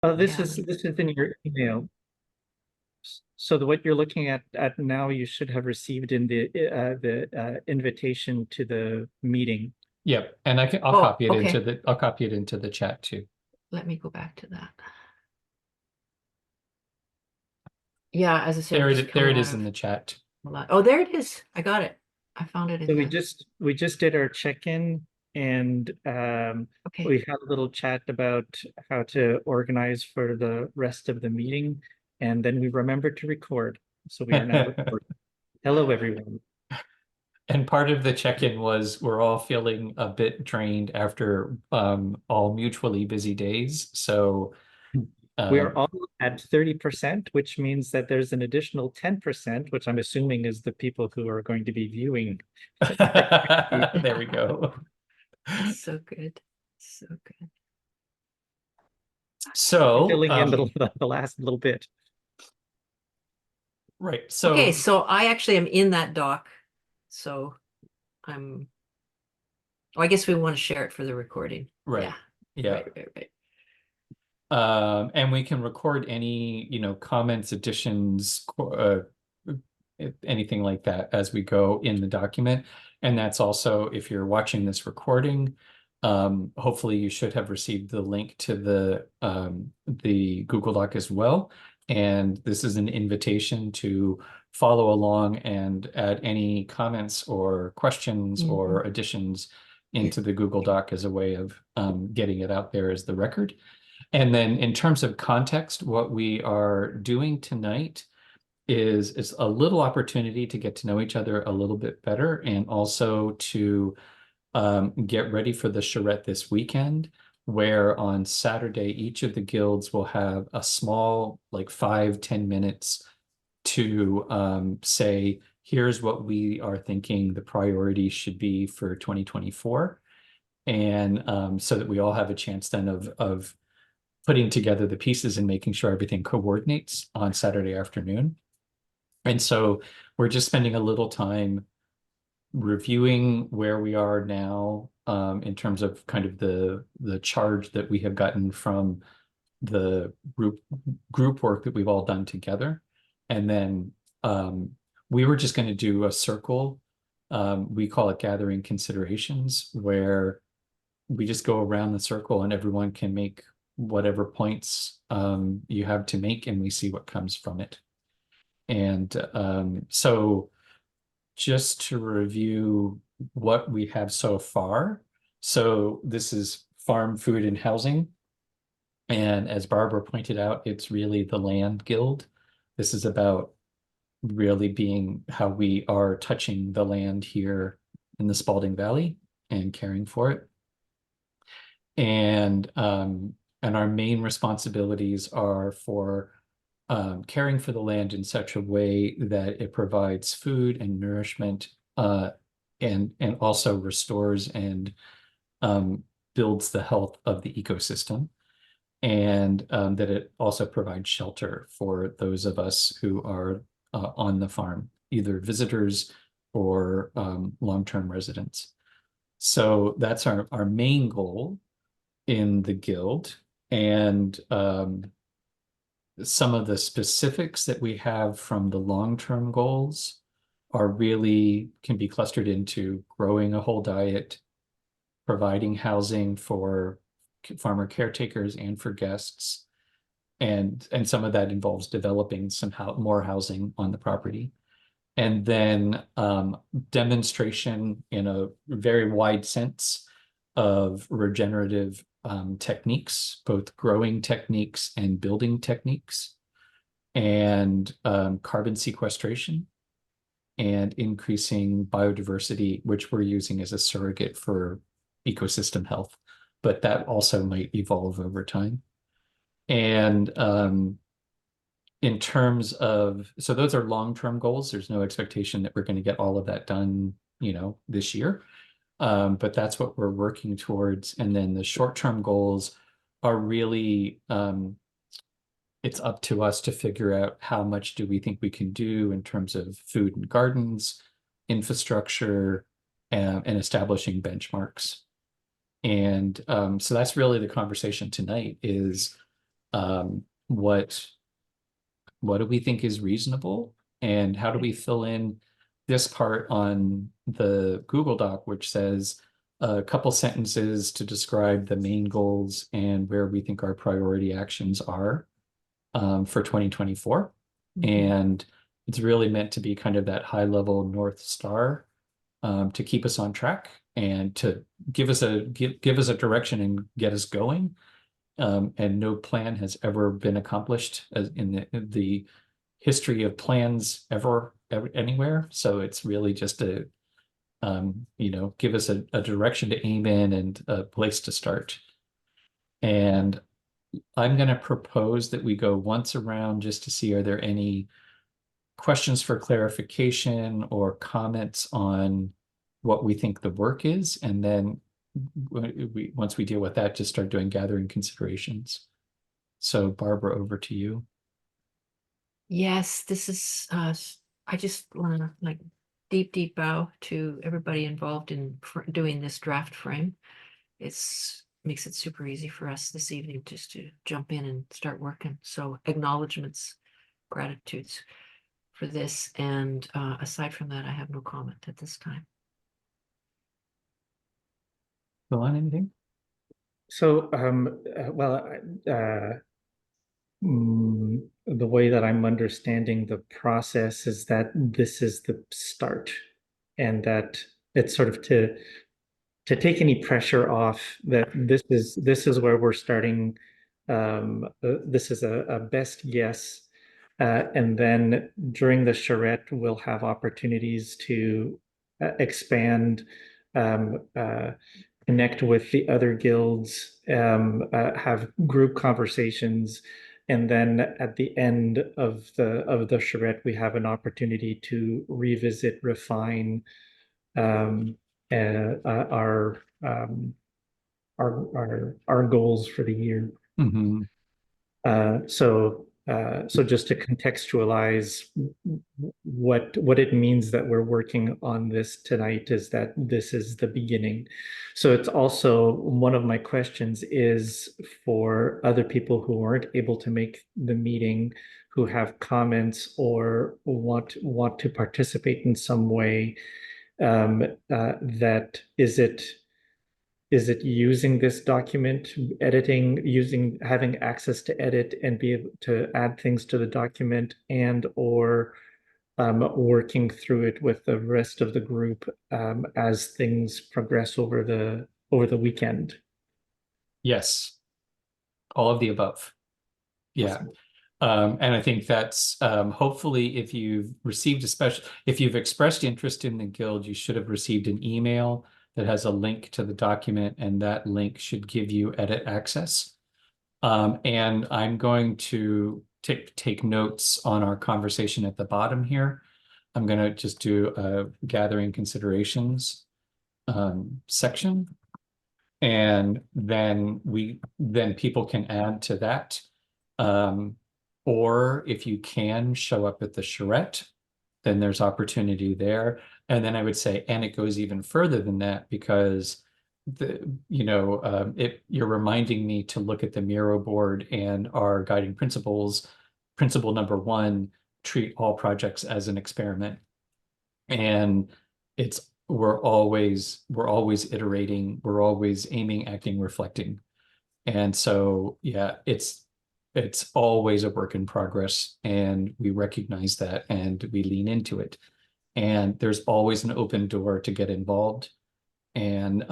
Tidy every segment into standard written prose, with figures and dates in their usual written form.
This Yeah, is in your email. So what you're looking at now, you should have received in the invitation to the meeting. Yep, and I'll oh, copy it into okay. the chat too. Let me go back to that. Yeah, as I say, I'm There just there coming it out is of in the chat. a lot. Oh, there it is. I got it. I found it So in the, we just did our check-in, and okay. we had a little chat about how to organize for the rest of the meeting, and then we remembered to record. So we are now recording. Hello, everyone. And part of the check-in was we're all feeling a bit drained after all mutually busy days. So We are um, all at 30%, which means that there's an additional 10%, which I'm assuming is the people who are going to be viewing. there we go. That's so good. So good. So Filling in the last little bit. right. Okay, So so I actually am in that doc. So I'm, oh, I guess we want to share it for the recording. right. Yeah. Yeah. Right. And we can record any, comments, additions, anything like that as we go in the document. And that's also, if you're watching this recording, hopefully you should have received the link to the Google Doc as well. And this is an invitation to follow along and add any comments or questions or additions into the Google Doc as a way of getting it out there as the record. And then in terms of context, what we are doing tonight is a little opportunity to get to know each other a little bit better, and also to get ready for the charrette this weekend, where on Saturday, each of the guilds will have a small, like 5-10 minutes to say, here's what we are thinking the priorities should be for 2024. And so that we all have a chance then of putting together the pieces and making sure everything coordinates on Saturday afternoon. And so we're just spending a little time reviewing where we are now in terms of kind of the charge that we have gotten from the group work that we've all done together. And then we were just going to do a circle. We call it gathering considerations, where we just go around the circle and everyone can make whatever points you have to make, and we see what comes from it. And so just to review what we have so far. So this is farm, food, and housing. And as Barbara pointed out, it's really the land guild. This is about really being how we are touching the land here in the Spalding Valley and caring for it. And our main responsibilities are for caring for the land in such a way that it provides food and nourishment, and also restores and builds the health of the ecosystem, and that it also provides shelter for those of us who are on the farm, either visitors or long-term residents. So that's our main goal in the guild. And some of the specifics that we have from the long-term goals are really can be clustered into growing a whole diet, providing housing for farmer caretakers and for guests. And some of that involves developing some more housing on the property. And then demonstration in a very wide sense of regenerative techniques, both growing techniques and building techniques, and carbon sequestration, and increasing biodiversity, which we're using as a surrogate for ecosystem health. But that also might evolve over time. And in terms of, so those are long-term goals. There's no expectation that we're going to get all of that done, this year. But that's what we're working towards. And then the short-term goals are really, it's up to us to figure out how much do we think we can do in terms of food and gardens, infrastructure, and establishing benchmarks. And so that's really the conversation tonight, is what do we think is reasonable, and how do we fill in this part on the Google Doc, which says a couple sentences to describe the main goals and where we think our priority actions are for 2024. And it's really meant to be kind of that high level North Star to keep us on track and to give us a direction and get us going. And no plan has ever been accomplished as in the history of plans ever anywhere. So it's really just a give us a direction to aim in and a place to start. And I'm going to propose that we go once around just to see, are there any questions for clarification or comments on what we think the work is? And then once we deal with that, just start gathering considerations. So Barbara, over to you. Yes, this is, I just want to like deep bow to everybody involved in doing this draft frame. Makes it super easy for us this evening just to jump in and start working. So acknowledgements, gratitudes for this. And aside from that, I have no comment at this time. Go on, anything? So, the way that I'm understanding the process is that this is the start, and that it's sort of to take any pressure off, that this is where we're starting. This is a best guess, and then during the charrette, we'll have opportunities to expand, connect with the other guilds, have group conversations, and then at the end of the charrette, we have an opportunity to revisit, refine our goals for the year. Mm-hmm. So just to contextualize what it means that we're working on this tonight, is that this is the beginning. So it's also, one of my questions is for other people who aren't able to make the meeting, who have comments or want to participate in some way, that is it using this document, editing, having access to edit and be able to add things to the document, and or working through it with the rest of the group as things progress over the weekend? Yes, all of the above. Yeah. And I think that's hopefully, if you've expressed interest in the guild, you should have received an email that has a link to the document, and that link should give you edit access. And I'm going to take notes on our conversation at the bottom here. I'm going to just do a gathering considerations section, and then people can add to that. Or if you can show up at the charrette, then there's opportunity there. And then I would say, and it goes even further than that, because you're reminding me to look at the Miro board and our guiding principles. Principle number 1, treat all projects as an experiment. And we're always iterating, we're always aiming, acting, reflecting. And so, yeah, it's always a work in progress, and we recognize that and we lean into it. And there's always an open door to get involved. And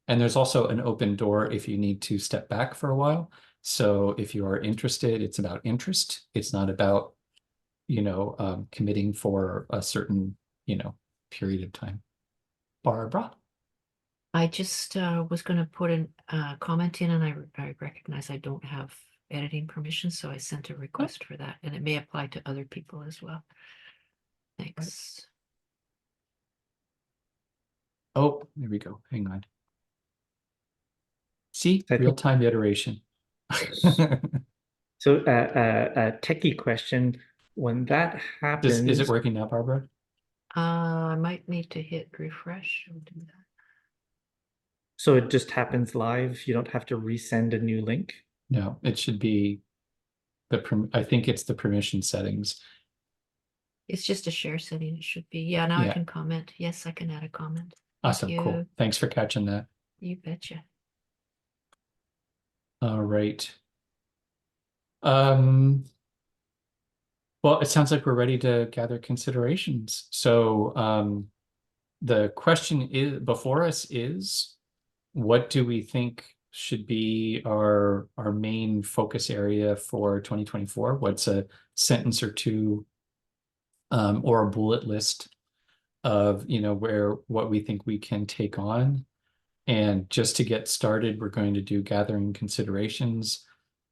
there's also an open door if you need to step back for a while. So if you are interested, it's about interest. It's not about, committing for a certain, period of time. Barbara? I just was going to put a comment in, and I recognize I don't have editing permission, so I sent a request for that, and it may apply to other people as well. Thanks. Oh, there we go. Hang on. See, I think- real-time iteration. So a techie question: when that happens, Is it working now, Barbara? I might need to hit refresh. I'll do that. so it just happens live? You don't have to resend a new link? No, it should be I think it's the permission settings. It's just a share setting. It should be. Yeah, now I Yeah. can comment. Yes, I can add a comment. Thank Awesome, you. cool. Thanks for catching that. You betcha. All right. Well, it sounds like we're ready to gather considerations. So the question is before us is, what do we think should be our main focus area for 2024? What's a sentence or two or a bullet list of, you know, what we think we can take on? And just to get started, we're going to do gathering considerations.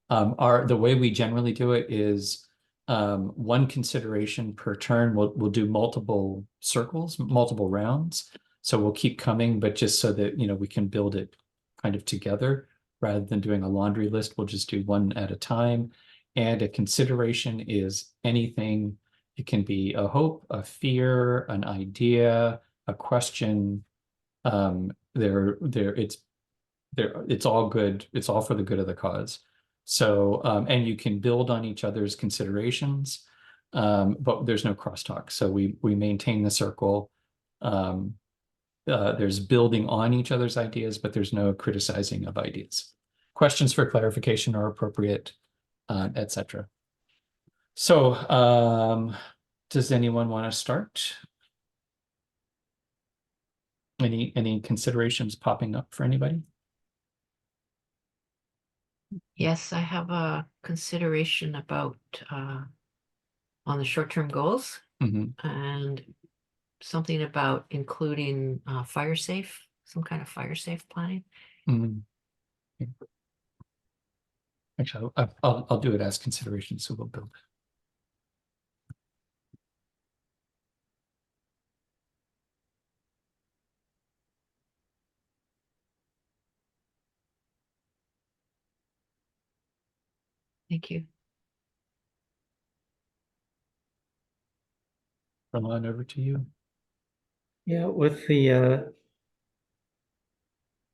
The way we generally do it is one consideration per turn. We'll do multiple circles, multiple rounds. So we'll keep coming, but just so that, you know, we can build it kind of together rather than doing a laundry list, we'll just do one at a time. And a consideration is anything. It can be a hope, a fear, an idea, a question. It's all good. It's all for the good of the cause. So, and you can build on each other's considerations, but there's no crosstalk. So we maintain the circle. There's building on each other's ideas, but there's no criticizing of ideas. Questions for clarification are appropriate, etc. So, does anyone want to start? Any considerations popping up for anybody? Yes, I have a consideration about on the short-term goals Mhm. and something about including fire safe, some kind of fire safe planning. Mhm. Actually, I'll do it as consideration, so we'll build it. Thank you. From on over to you. Yeah, with the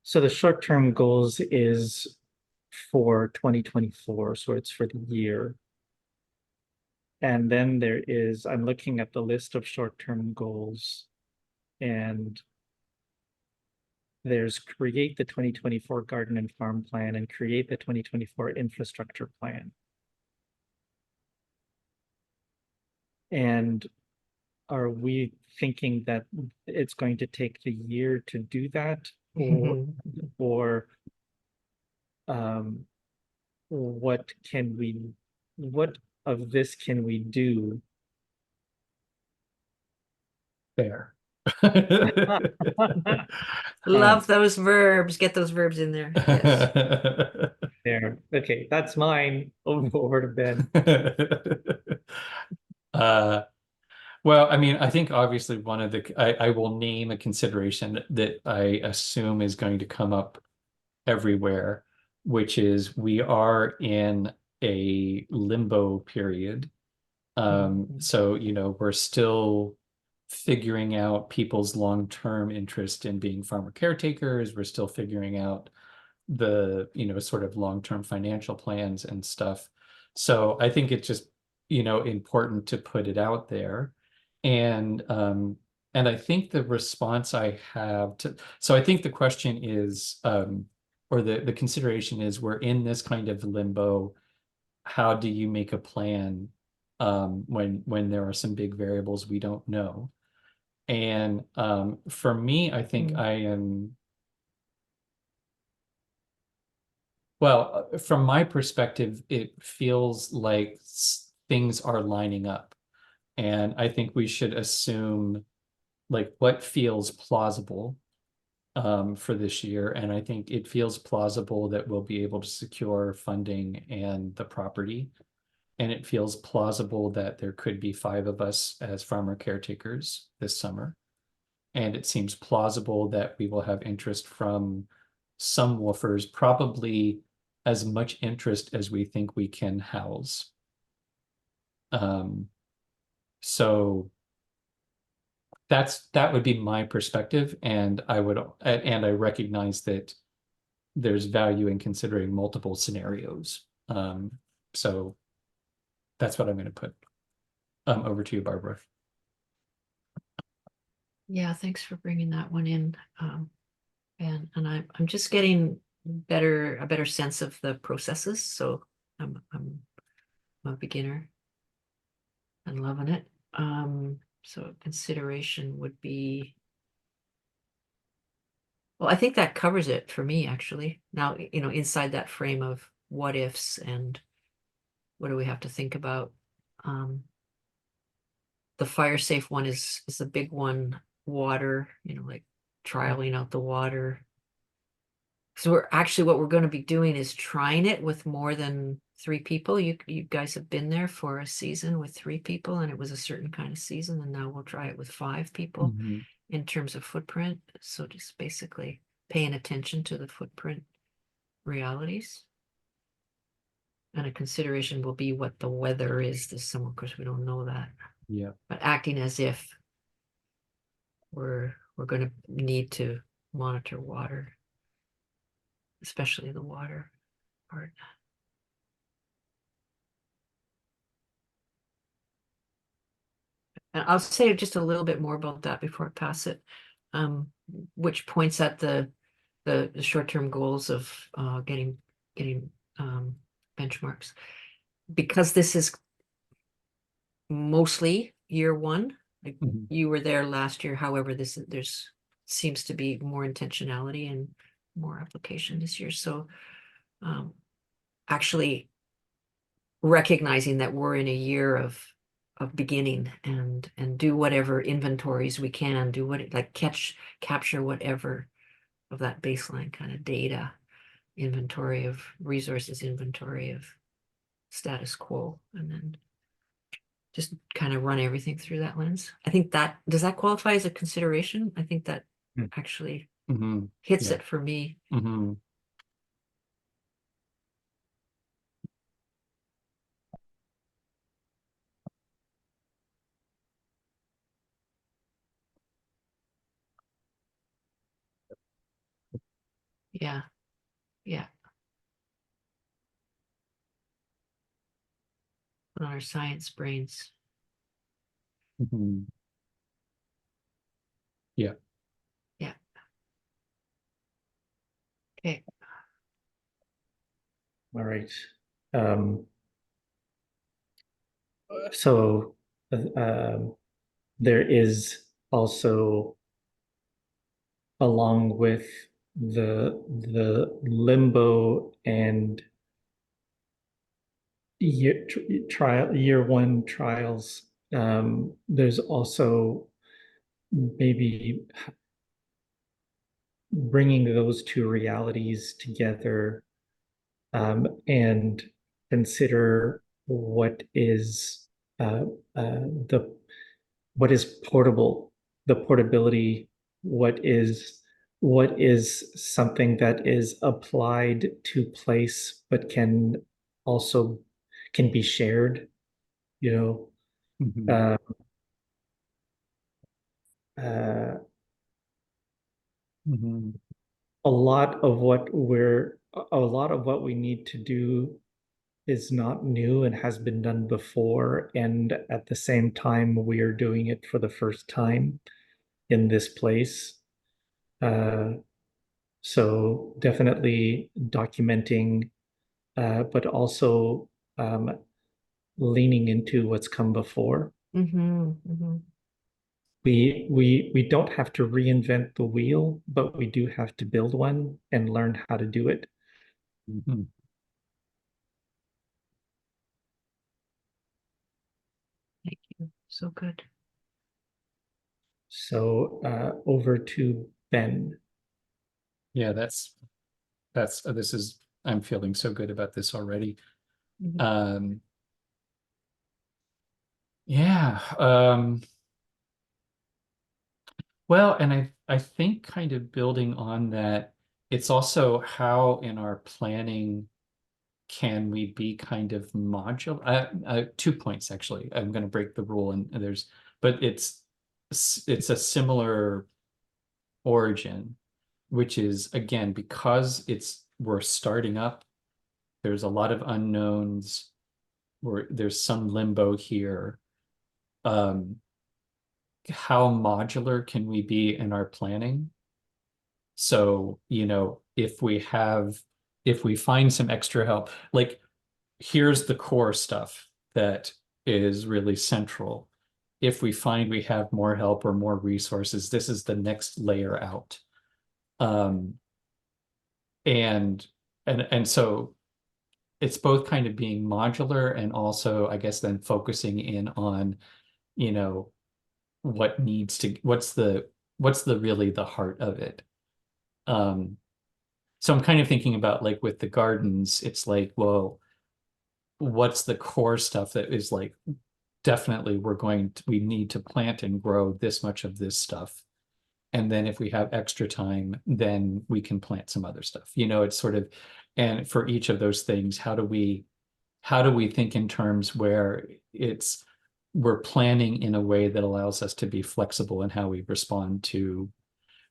so the short-term goals is for 2024, so it's for the year. And then I'm looking at the list of short-term goals, and there's create the 2024 garden and farm plan and create the 2024 infrastructure plan. And are we thinking that it's going to take the year to do that, or what of this can we do? There. Love those verbs. Get those verbs in there. Yes. There. Okay, that's mine. Over to Ben. Well, I mean, I think obviously I will name a consideration that I assume is going to come up everywhere, which is we are in a limbo period. So, you know, we're still figuring out people's long-term interest in being farmer caretakers. We're still figuring out the, you know, sort of long-term financial plans and stuff. So I think it's just, you know, important to put it out there. And I think the response I have to, so I think the question is, or the consideration is, we're in this kind of limbo. How do you make a plan when there are some big variables we don't know? And for me, I think I am, well, from my perspective, it feels like things are lining up. And I think we should assume like what feels plausible for this year. And I think it feels plausible that we'll be able to secure funding and the property. And it feels plausible that there could be 5 of us as farmer caretakers this summer. And it seems plausible that we will have interest from some woofers, probably as much interest as we think we can house. So that would be my perspective, and I recognize that there's value in considering multiple scenarios. So that's what I'm going to put. Over to you, Barbara. Yeah, thanks for bringing that one in. And I'm just getting a better sense of the processes. So I'm a beginner and loving it. So consideration would be, well, I think that covers it for me, actually. Now, inside that frame of what ifs and what do we have to think about? The fire safe one is a big one. Water, like trialing out the water. So what we're going to be doing is trying it with more than 3 people. You guys have been there for a season with 3 people, and it was a certain kind of season, and now we'll try it with 5 people in terms of footprint. So just basically paying attention to the footprint realities. And a consideration will be what the weather is this summer, because we don't know that. Yeah. But acting as if we're going to need to monitor water, especially the water part. And I'll say just a little bit more about that before I pass it, which points at the short-term goals of getting benchmarks. Because this is mostly year 1, like you were there last year. However, there's seems to be more intentionality and more application this year. So actually recognizing that we're in a year of beginning and do whatever inventories we can, do capture whatever of that baseline kind of data, inventory of resources, inventory of status quo, and then just kind of run everything through that lens. I think does that qualify as a consideration? I think that actually hits it for me. Yeah. Yeah. On our science brains. Yeah. Yeah. Okay. All right. So there is also, along with the limbo and year 1 trials, there's also maybe bringing those 2 realities together, and consider what is what is portable, the portability, what is something that is applied to place but also can be shared, you know. A lot of what we need to do is not new and has been done before, and at the same time we are doing it for the first time in this place. So definitely documenting, but also leaning into what's come before. We don't have to reinvent the wheel, but we do have to build one and learn how to do it. Thank you. So good. So over to Ben. Yeah, I'm feeling so good about this already. Yeah. Well, and I think kind of building on that, it's also how in our planning can we be kind of modular? 2 points, actually. I'm going to break the rule, but it's a similar origin, which is, again, because it's we're starting up. There's a lot of unknowns. There's some limbo here. How modular can we be in our planning? So, if we find some extra help, like here's the core stuff that is really central. If we find we have more help or more resources, this is the next layer out. And so it's both kind of being modular and also, I guess, then focusing in on, what's the really the heart of it. So I'm kind of thinking about, like, with the gardens, it's like, well, what's the core stuff that is like, definitely we need to plant and grow this much of this stuff. And then if we have extra time, then we can plant some other stuff. It's sort of, and for each of those things, how do we think in terms where we're planning in a way that allows us to be flexible in how we respond to.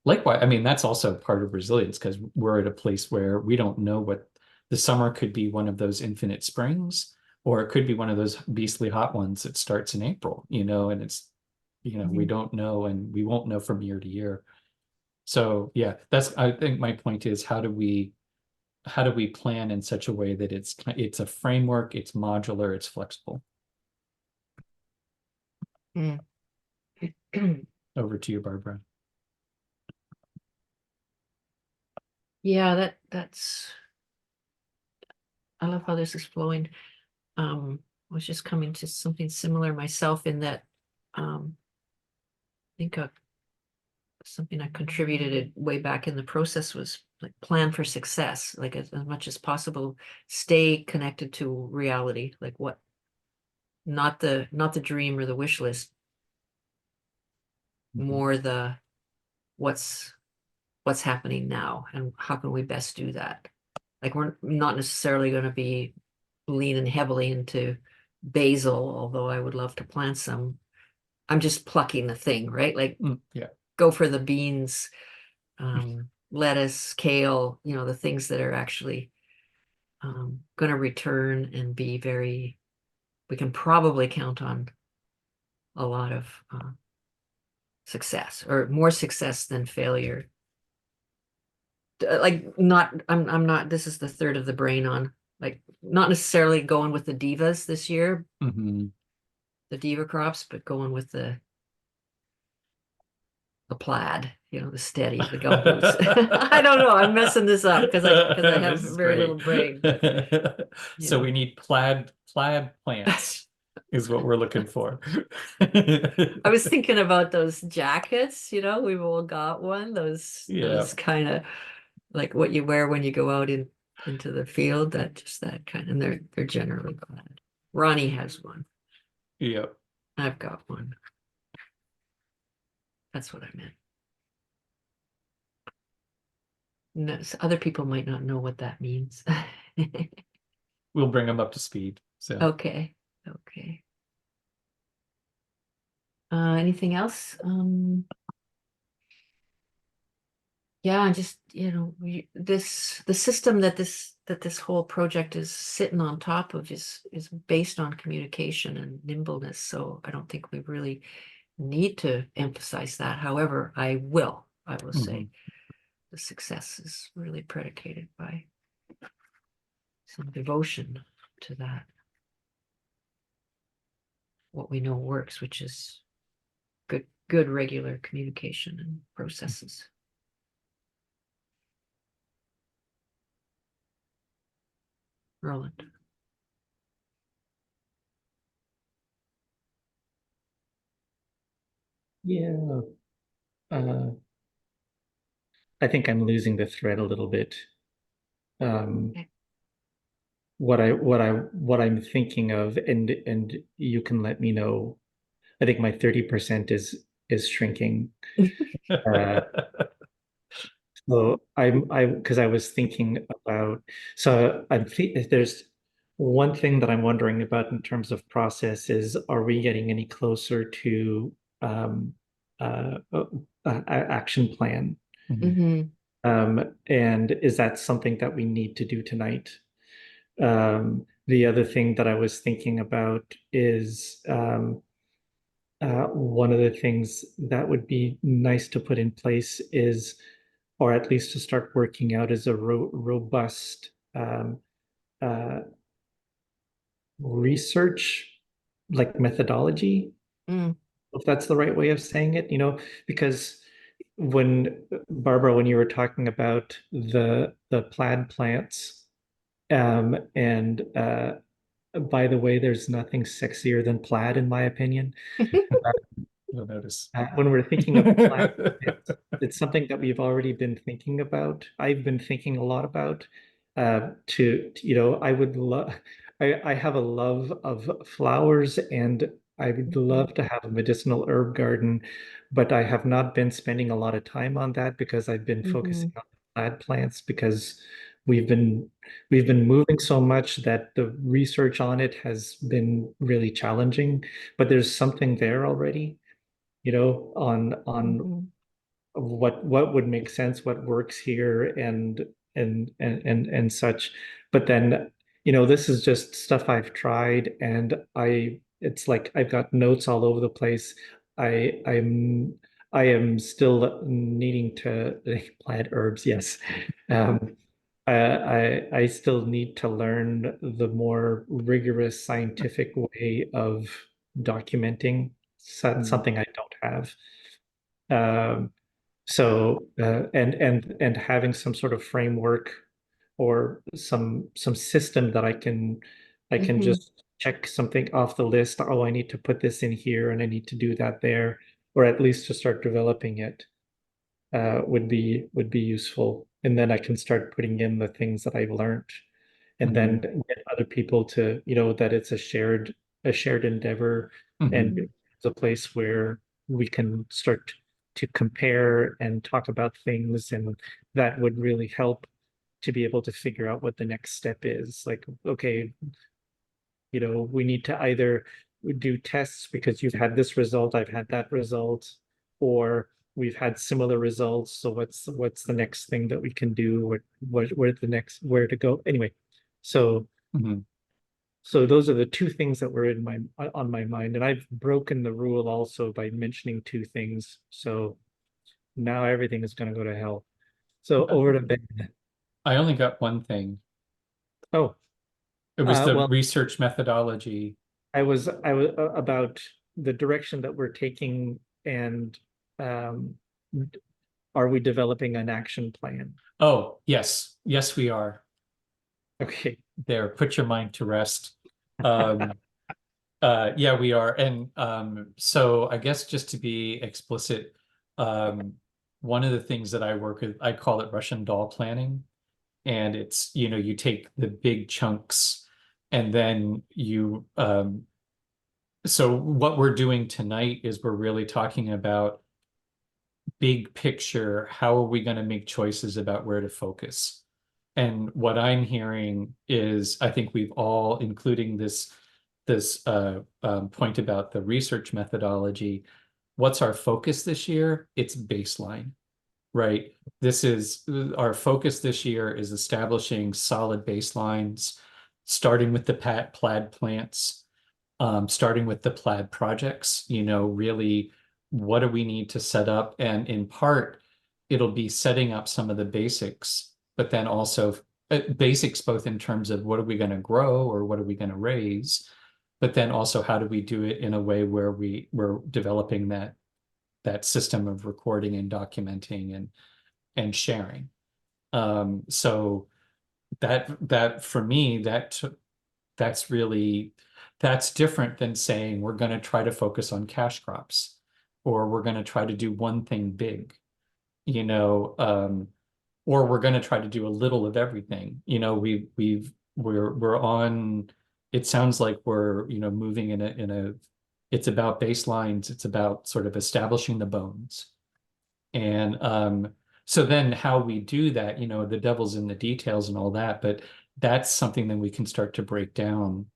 Likewise, I mean, that's also part of resilience, because we're at a place where we don't know what the summer could be, one of those infinite springs, or it could be one of those beastly hot ones that starts in April, and it's, we don't know, and we won't know from year to year. So yeah, I think my point is, how do we plan in such a way that it's a framework, it's modular, it's flexible. Over to you, Barbara. Yeah, that's, I love how this is flowing. I was just coming to something similar myself in that, I think something I contributed way back in the process was like plan for success, like as much as possible, stay connected to reality, like not the dream or the wish list, more the what's happening now and how can we best do that. Like, we're not necessarily going to be leaning heavily into basil, although I would love to plant some. I'm just plucking the thing, right? Like, yeah, go for the beans, lettuce, kale, the things that are actually going to return and be we can probably count on a lot of success, or more success than failure. Like, I'm not, this is the third of the brain on, like, not necessarily going with the divas this year, the diva crops, but going with the plaid, the steady, the gum boots. I don't know, I'm messing this up because I have very little brain. But, so we need plaid plants is what we're looking for. I was thinking about those jackets, we've all got one, those kind of like what you wear when you go out into the field, that kind, and they're generally plaid. Ronnie has one. Yep. I've got one. That's what I meant. No, so other people might not know what that means. We'll bring them up to speed. So okay. Anything else? Yeah, just the system that this whole project is sitting on top of is based on communication and nimbleness. So I don't think we really need to emphasize that. However, I will say the success is really predicated by some devotion to that. What we know works, which is good regular communication and processes. Roland. Yeah. I think I'm losing the thread a little bit. Okay. What I'm thinking of, and you can let me know. I think my 30% is shrinking. So because I was thinking about, so there's one thing that I'm wondering about in terms of process is, are we getting any closer to action plan? Mm-hmm. And is that something that we need to do tonight? The other thing that I was thinking about is one of the things that would be nice to put in place is, or at least to start working out, is a robust uh, research, like methodology, Mm, if that's the right way of saying it, because when Barbara, when you were talking about the plaid plants, and by the way, there's nothing sexier than plaid, in my opinion. You'll notice. When we're thinking of plaid, it's something that we've already been thinking about. I've been thinking a lot about. I would love. I have a love of flowers, and I would love to have a medicinal herb garden, but I have not been spending a lot of time on that because I've been mhm, focusing on plaid plants because we've been we've been moving so much that the research on it has been really challenging. But there's something there already, on mhm, what would make sense, what works here, and such. But then, this is just stuff I've tried, and it's like I've got notes all over the place. I I'm I am still needing to plant herbs, yes. Um, I still need to learn the more rigorous scientific way of documenting Mm, something I don't have. Um, and having some sort of framework or some system that I can mhm, just check something off the list. Oh, I need to put this in here and I need to do that there, or at least to start developing it would be useful. And then I can start putting in the things that I've learned, and then mhm, get other people to, that it's a shared endeavor, and mhm, it's a place where we can start to compare and talk about things, and that would really help to be able to figure out what the next step is. Like, okay, we need to either do tests because you've had this result, I've had that result, or we've had similar results. So what's the next thing that we can do? Where to go? Anyway, so mhm. so those are the two things that were on my mind, and I've broken the rule also by mentioning two things. So now everything is going to go to hell. So over to Ben. I only got one thing. Oh, It was the well, research methodology. I was about the direction that we're taking, and um, are we developing an action plan? Oh, yes. Yes, we are. Okay. There, put your mind to rest. Um, yeah, we are. And so I guess just to be explicit, um, one of the things that I work with, I call it Russian doll planning. And it's, you take the big chunks and then so what we're doing tonight is we're really talking about big picture, how are we going to make choices about where to focus? And what I'm hearing is, I think we've all, including this point about the research methodology, what's our focus this year? It's baseline, right? This is our focus this year is establishing solid baselines, starting with the plaid plants, starting with the plaid projects, really what do we need to set up? And in part, it'll be setting up some of the basics, but then also basics both in terms of what are we going to grow or what are we going to raise, but then also how do we do it in a way where we're developing that system of recording and documenting and sharing. So that for me, that's different than saying we're going to try to focus on cash crops or we're going to try to do one thing big, you know, or we're going to try to do a little of everything. We're on, it sounds like we're, moving it's about baselines, it's about sort of establishing the bones. And so then how we do that, the devil's in the details and all that, but that's something that we can start to break down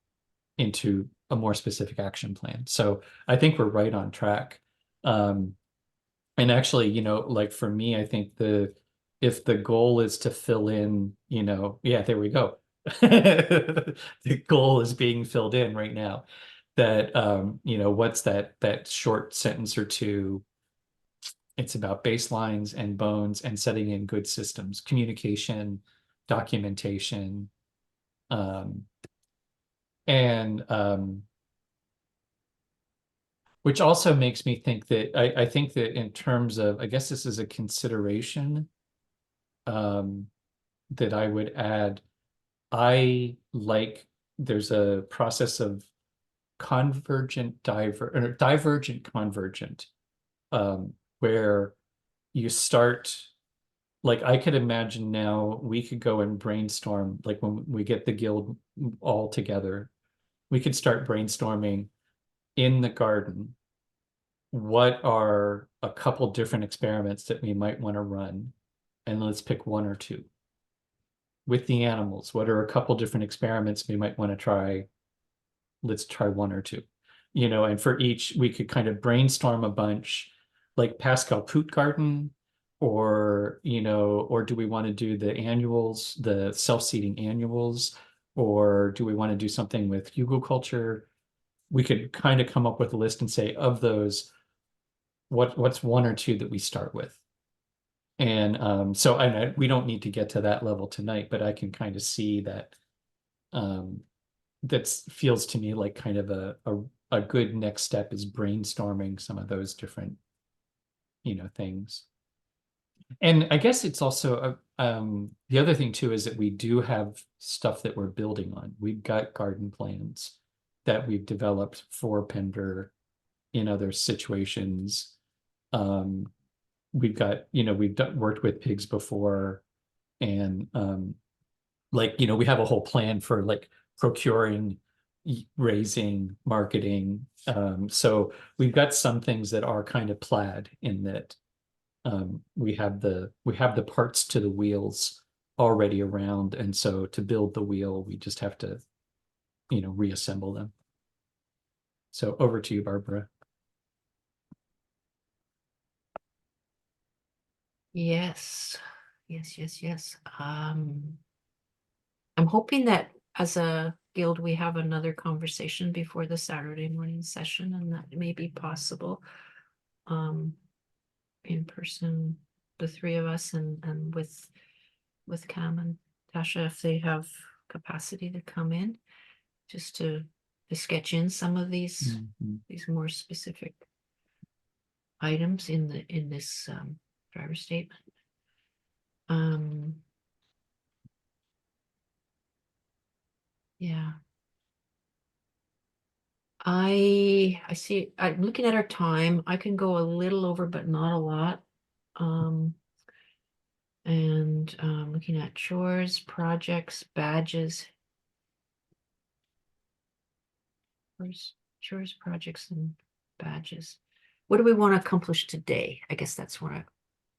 into a more specific action plan. So I think we're right on track. And actually, like for me, I think if the goal is to fill in, you know, yeah, there we go. The goal is being filled in right now. That you know, what's that short sentence or two? It's about baselines and bones and setting in good systems, communication, documentation, um, and which also makes me think that I think that in terms of, I guess this is a consideration that I would add. I like, there's a process of divergent convergent, where you start, like I could imagine now we could go and brainstorm, like when we get the guild all together, we could start brainstorming in the garden. What are a couple different experiments that we might want to run? And let's pick one or two. With the animals, what are a couple different experiments we might want to try? Let's try one or two. You know, and for each, we could kind of brainstorm a bunch, like Pascal Poot Garden, or, you know, or do we want to do the annuals, the self-seeding annuals, or do we want to do something with hugelkultur? We could kind of come up with a list and say, of those, what's one or two that we start with? And so we don't need to get to that level tonight, but I can kind of see that that feels to me like kind of a good next step is brainstorming some of those different, you know, things. And I guess it's also the other thing too is that we do have stuff that we're building on. We've got garden plans that we've developed for Pender in other situations. We've got, you know, worked with pigs before, and like, you know, we have a whole plan for like procuring, raising, marketing. So we've got some things that are kind of plaid in that we have the parts to the wheels already around, and so to build the wheel, we just have to, you know, reassemble them. So over to you, Barbara. Yes, yes. I'm hoping that as a guild, we have another conversation before the Saturday morning session, and that may be possible. In person, the three of us, and with Cam and Tasha, if they have capacity to come in, just to sketch in some of these more specific items in this driver statement. Yeah. I see, I'm looking at our time. I can go a little over, but not a lot. And looking at chores, projects, badges. Chores, projects, and badges. What do we want to accomplish today? I guess that's what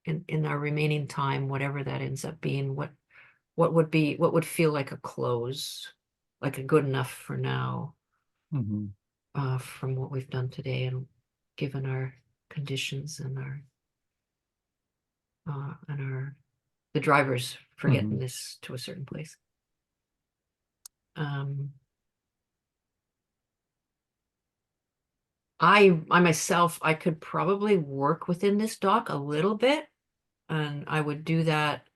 in our remaining time, whatever that ends up being, what would feel like a close, like a good enough for now, from what we've done today, and given our conditions and the drivers for getting this to a certain place. I myself, I could probably work within this doc a little bit, and I would do that.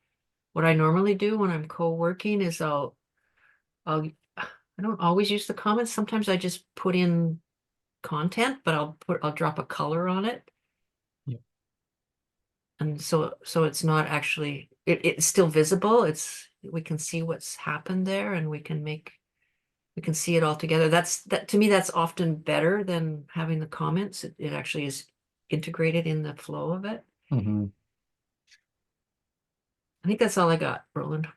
What I normally do when I'm co-working is I don't always use the comments. Sometimes I just put in content, but I'll drop a color on it. Yeah. And so it's not actually, it's still visible. We can see what's happened there, and we can see it all together. That to me, that's often better than having the comments. It actually is integrated in the flow of it. I think that's all I got, Roland.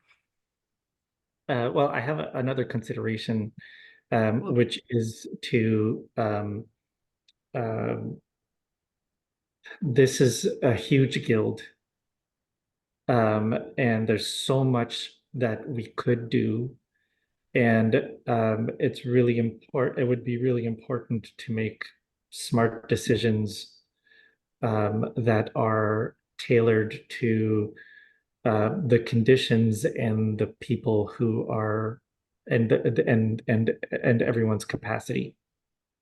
Well, I have another consideration, which is to this is a huge guild, and there's so much that we could do, and it's really important. It would be really important to make smart decisions that are tailored to the conditions and the people who are and everyone's capacity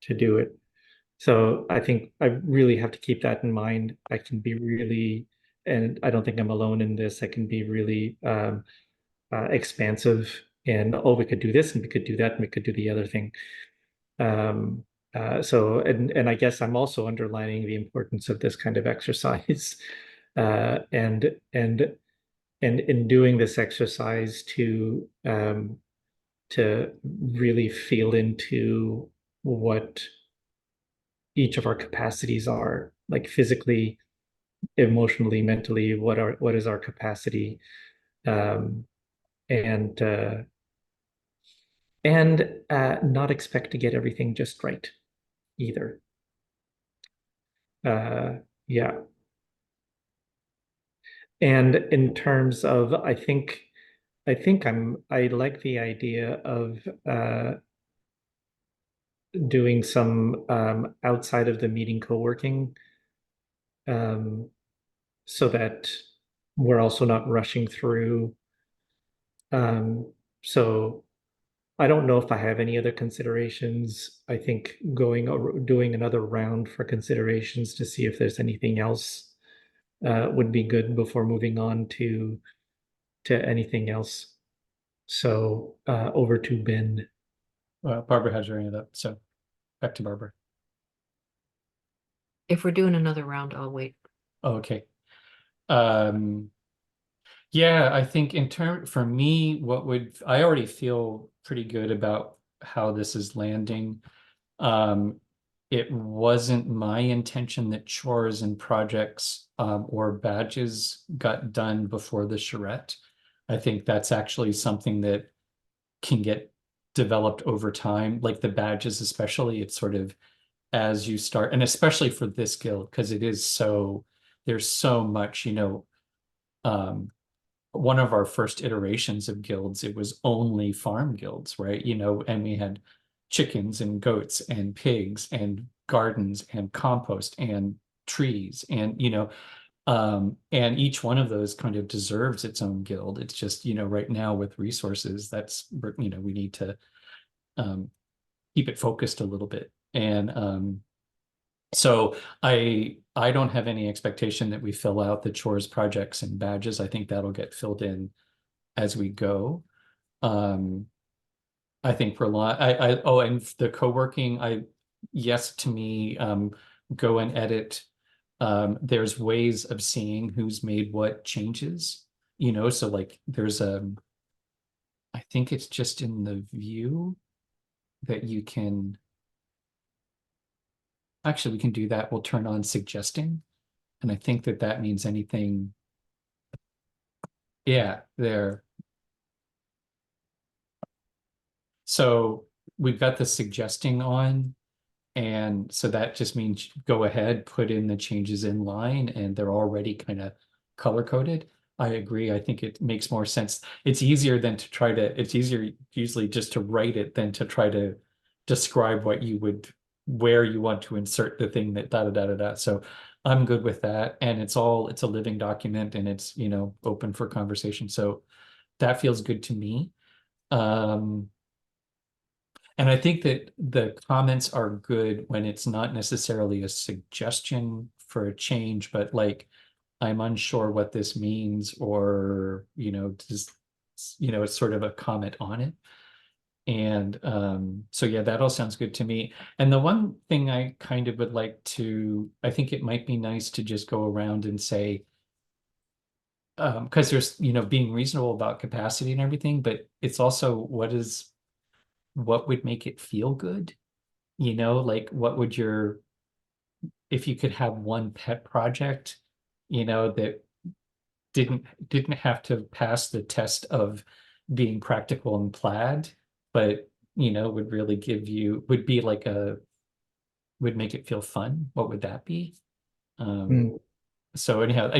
to do it. So I think I really have to keep that in mind. I can be really, and I don't think I'm alone in this. I can be really expansive and oh, we could do this and we could do that and we could do the other thing. Um, and I guess I'm also underlining the importance of this kind of exercise, and in doing this exercise to really feel into what each of our capacities are, like physically, emotionally, mentally, what is our capacity, um, and not expect to get everything just right either. Yeah. And in terms of, I like the idea of doing some outside of the meeting co-working, um, so that we're also not rushing through. So I don't know if I have any other considerations. I think doing another round for considerations to see if there's anything else would be good before moving on to anything else. So over to Ben. Barbara has her hand up, so back to Barbara. If we're doing another round, I'll wait. Oh, okay. Yeah, I think for me, I already feel pretty good about how this is landing. It wasn't my intention that chores and projects or badges got done before the charrette. I think that's actually something that can get developed over time, like the badges especially. It's sort of as you start, and especially for this guild, because there's so much, one of our first iterations of guilds, it was only farm guilds, right? And we had chickens and goats and pigs and gardens and compost and trees and each one of those kind of deserves its own guild. It's just, right now with resources, we need to keep it focused a little bit. And so I don't have any expectation that we fill out the chores, projects, and badges. I think that'll get filled in as we go. I think for a lot, and the co-working, yes, to me, go and edit. There's ways of seeing who's made what changes, so like I think it's just in the view that you can, actually, we can do that. We'll turn on suggesting. And I think that means anything. Yeah, there. So we've got the suggesting on. And so that just means go ahead, put in the changes in line, and they're already kind of color coded. I agree. I think it makes more sense. It's easier usually just to write it than to try to describe where you want to insert the thing that da da da da da. So I'm good with that. And it's a living document and it's, open for conversation. So that feels good to me. And I think that the comments are good when it's not necessarily a suggestion for a change, but like, I'm unsure what this means, or, just, it's sort of a comment on it. And so yeah, that all sounds good to me. And the one thing I kind of would like to, I think it might be nice to just go around and say, because there's, being reasonable about capacity and everything, but it's also what would make it feel good? Like if you could have one pet project, that didn't have to pass the test of being practical and plaid, but would really would make it feel fun. What would that be? So anyhow,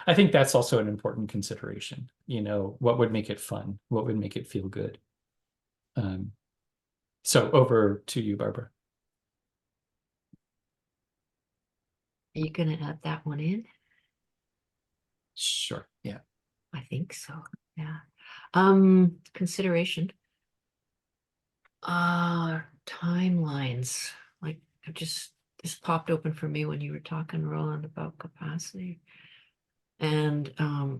I think that's also an important consideration. What would make it fun? What would make it feel good? So over to you, Barbara. Are you gonna add that one in? Sure. Yeah. I think so, yeah. Consideration. Timelines, like it just this popped open for me when you were talking, Roland, about capacity. And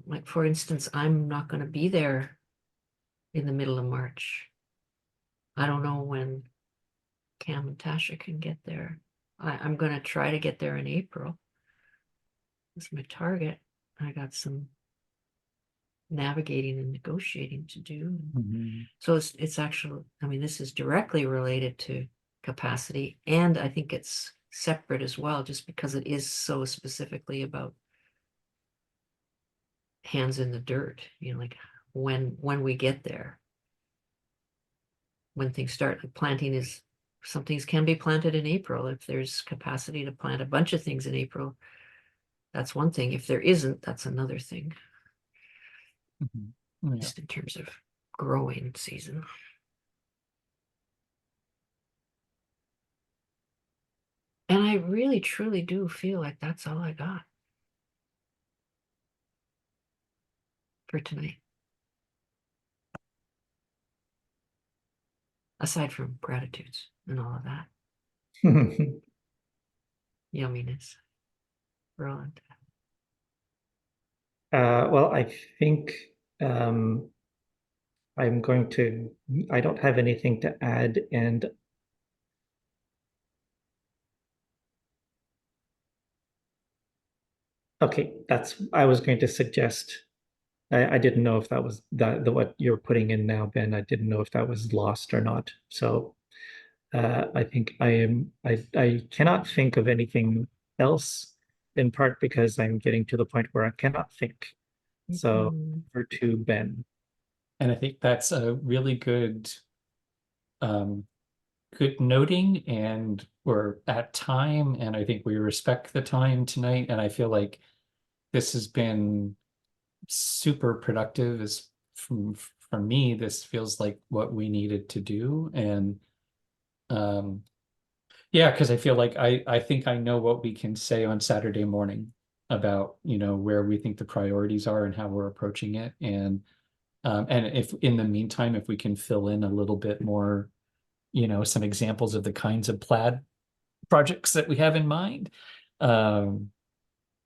like for instance, I'm not gonna be there in the middle of March. I don't know when Cam and Tasha can get there. I'm gonna try to get there in April. That's my target. I got some navigating and negotiating to do. Mhm. So it's actually, I mean, this is directly related to capacity, and I think it's separate as well, just because it is so specifically about hands in the dirt, you know, like when we get there, when things start. Like planting is, some things can be planted in April. If there's capacity to plant a bunch of things in April, that's one thing. If there isn't, that's another thing, Mhm. Yeah. just in terms of growing season. And I really truly do feel like that's all I got for tonight, aside from gratitudes and all of that yumminess. Roland. Well, I think I'm going to, I don't have anything to add, and okay, I was going to suggest, I didn't know if that was what you're putting in now, Ben. I didn't know if that was lost or not. So I think I cannot think of anything else, in part because I'm getting to the point where I cannot think. So Mhm. over to Ben. And I think that's a really um, good noting, and we're at time, and I think we respect the time tonight. And I feel like this has been super productive. As from me, this feels like what we needed to do. And yeah, because I feel like I think I know what we can say on Saturday morning about, where we think the priorities are and how we're approaching it. And if in the meantime, if we can fill in a little bit more, some examples of the kinds of plaid projects that we have in mind, um,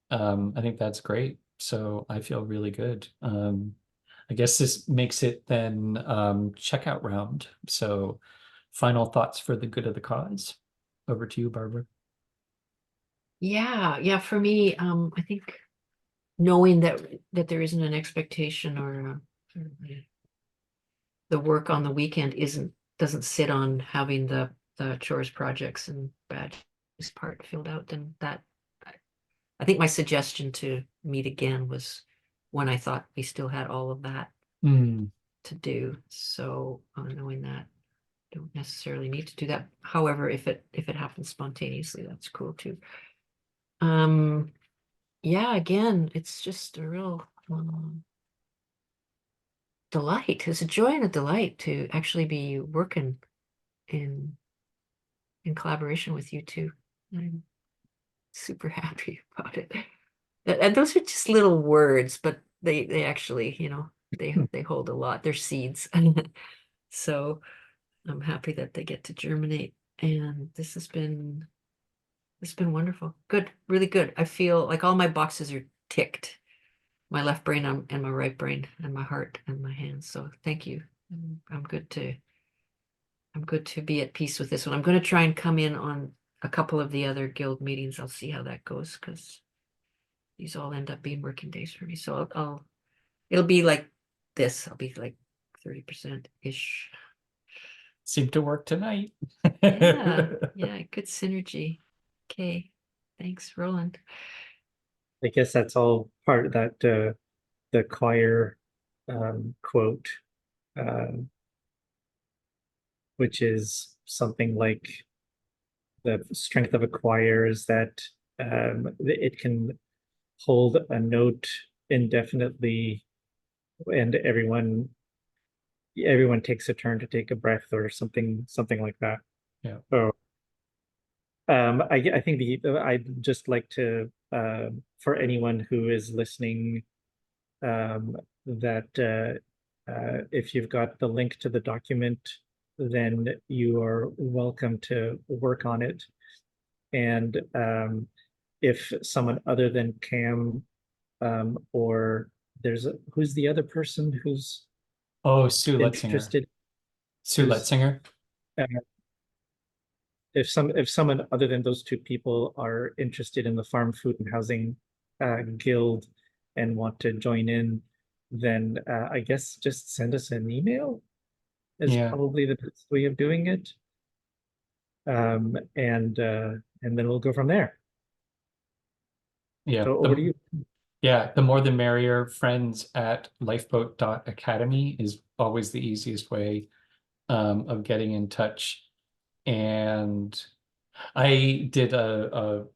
I think that's great. So I feel really good. I guess this makes it then checkout round. So final thoughts for the good of the cause. Over to you, Barbara. Yeah, for me, I think knowing that there isn't an expectation or the work on the weekend doesn't sit on having the chores, projects, and badges part filled out, then I think my suggestion to meet again was when I thought we still had all of that Mm. to do. So knowing that, don't necessarily need to do that. However, if it happens spontaneously, that's cool too. Yeah, again, it's just a real delight. It's a joy and a delight to actually be working in collaboration with you two. I'm super happy about it. And those are just little words, but they actually, they hold a lot. They're seeds. So I'm happy that they get to germinate. And this has been it's been wonderful. Good, really good. I feel like all my boxes are ticked. My left brain and my right brain and my heart and my hands. So thank you. I'm good to be at peace with this one. I'm going to try and come in on a couple of the other guild meetings. I'll see how that goes because these all end up being working days for me. So it'll be like this. I'll be like 30% ish. Seemed to work tonight. Yeah, good synergy. Okay, thanks, Roland. I guess that's all part of that the choir quote, um, which is something like the strength of a choir is that it can hold a note indefinitely, and everyone takes a turn to take a breath or something like that. Yeah. So I think I'd just like to for anyone who is listening, that if you've got the link to the document, then you are welcome to work on it. And if someone other than Cam or who's the other person who's Oh, Sue Letzinger. interested? Sue who's- Letzinger. If someone other than those two people are interested in the Farm Food and Housing Guild and want to join in, then I guess just send us an email is Yeah. probably the best way of doing it. And then we'll go from there. Yeah. So over to you. Yeah, the more the merrier. Friends at lifeboat.academy is always the easiest way of getting in touch. And I did a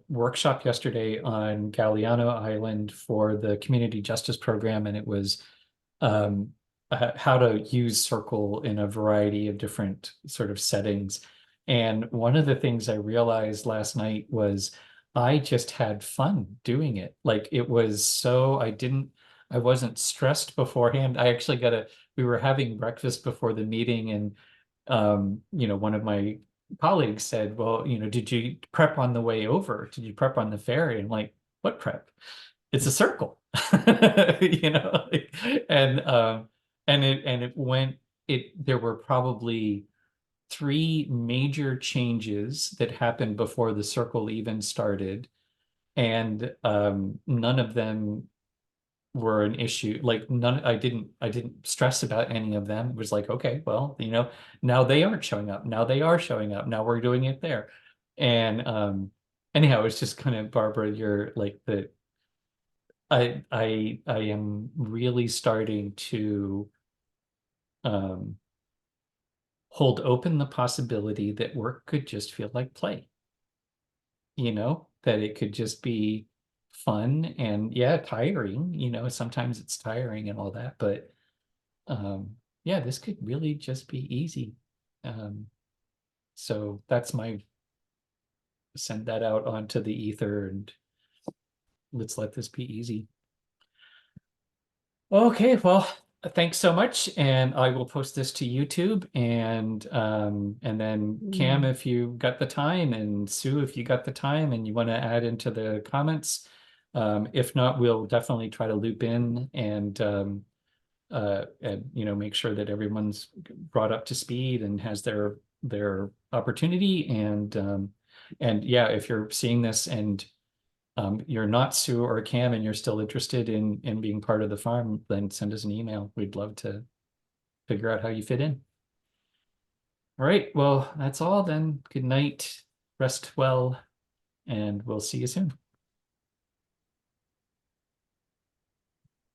workshop yesterday on Galiano Island for the Community Justice Program, and it was how to use Circle in a variety of different sort of settings. And one of the things I realized last night was I just had fun doing it. Like it was so, I wasn't stressed beforehand. I actually we were having breakfast before the meeting, and one of my colleagues said, well, did you prep on the way over? Did you prep on the ferry? And I'm like, what prep? It's a circle. There were probably 3 major changes that happened before the circle even started. And none of them were an issue. Like I didn't stress about any of them. It was like, okay, well, now they aren't showing up. Now they are showing up. Now we're doing it there. And anyhow, it's just kind of, Barbara, you're like I am really starting to hold open the possibility that work could just feel like play. That it could just be fun and tiring. Sometimes it's tiring and all that, but yeah, this could really just be easy. So that's send that out onto the ether, and let's let this be easy. Okay, well, thanks so much, and I will post this to YouTube, and then Cam, if you got the time, and Sue, if you got the time and you want to add into the comments. If not, we'll definitely try to loop in and make sure that everyone's brought up to speed and has their opportunity. And yeah, if you're seeing this and you're not Sue or Cam and you're still interested in being part of the farm, then send us an email. We'd love to figure out how you fit in. All right, well, that's all then. Good night, rest well, and we'll see you soon.